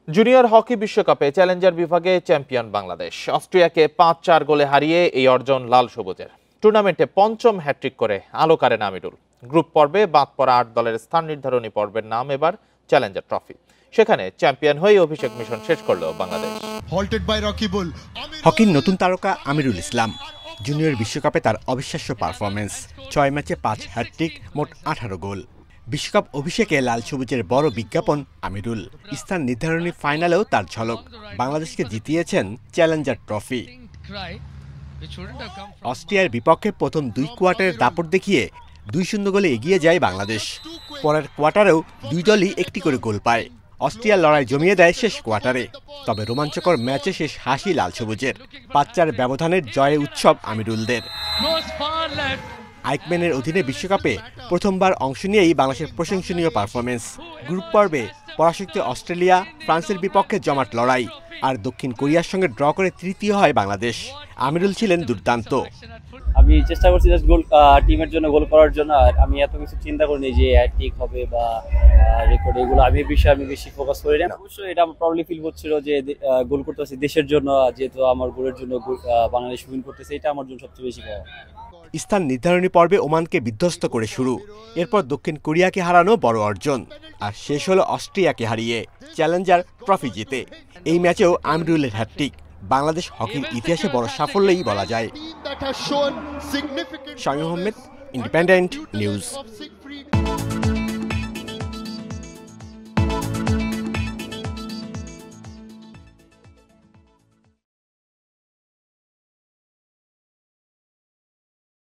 Junior hockey বিশ্বকাপে Challenger বিভাগে champion Bangladesh. অস্ট্রিয়াকে ৫-৪ গোলে হারিয়ে এই অর্জন লাল সবুজের। টুর্নামেন্টে পঞ্চম হ্যাট্রিক করে আলো কারেন আমিরুল। গ্রুপ পর্বে বাদ পড়া ৮ দলের স্থান নির্ধারণী পর্বের নাম এবার চ্যালেঞ্জার ট্রফি। সেখানে চ্যাম্পিয়ন হয়ে অভিষেক মিশন শেষ করল বাংলাদেশ। হকির নতুন তারকা আমিরুল ইসলাম। জুনিয়র বিশ্বকাপে তার অবিশ্বাস্য পারফরমেন্স, ৬ ম্যাচে ৫ হ্যাট্রিক, মোট ১৮ গোল। বিশ্বকাপ অভিষেকে লাল সবুজের বড় বিজ্ঞাপন আমিরুল। স্থান নির্ধারণী ফাইনালেও তার ঝলক, বাংলাদেশকে জিতিয়েছেন চ্যালেঞ্জার ট্রফি। অস্ট্রিয়ার বিপক্ষে প্রথম ২ কোয়ার্টারের দাপট দেখিয়ে ২-০ গোলে এগিয়ে যায় বাংলাদেশ। পরের কোয়ার্টারেও দুই দলই একটি করে গোল পায়। অস্ট্রিয়ার লড়াই জমিয়ে দেয় শেষ কোয়ার্টারে। তবে রোমাঞ্চকর ম্যাচে শেষ হাসি লাল সবুজের। ৫-৪ ব্যবধানের জয়ে উৎসব আমিরুলদের। আইকম্যানের অধীনে বিশ্বকাপে প্রথমবার অংশ নিয়েই বাংলাদেশের প্রশংসনীয় পারফরমেন্স। গ্রুপ পর্বে পরাশক্ত অস্ট্রেলিয়া, ফ্রান্সের বিপক্ষে জমাট লড়াই, আর দক্ষিণ কোরিয়ার সঙ্গে ড্র করে তৃতীয় হয় বাংলাদেশ। আমিরুল ছিলেন দুর্দান্ত। আমি চেষ্টা করছি জাস্ট গোল, টিমের জন্য গোল করার জন্য। আর আমি এত কিছু চিন্তা করিনি যে হ্যাট্রিক হবে বা রেকর্ড, এগুলো আমি বিষয়ে আমি বেশি ফোকাস করি না। অবশ্যই এটা আমার প্রবলি ফিল হচ্ছিল যে গোল করতেছি দেশের জন্য, যেহেতু আমার গোলের জন্য বাংলাদেশ উইন করতেছে, এটা আমার জন্য সবচেয়ে বেশি পাওয়া। স্থান নির্ধারণী পর্বে ওমানকে বিধ্বস্ত করে শুরু, এরপর দক্ষিণ কোরিয়াকে হারানো বড় অর্জন, আর শেষ হলো অস্ট্রিয়াকে হারিয়ে চ্যালেঞ্জার ট্রফি জিতে। এই ম্যাচেও আমিরুলের হ্যাট্রিক বাংলাদেশ হকির ইতিহাসে বড় সাফল্যই বলা যায়। Shamim Ahmed, independent news.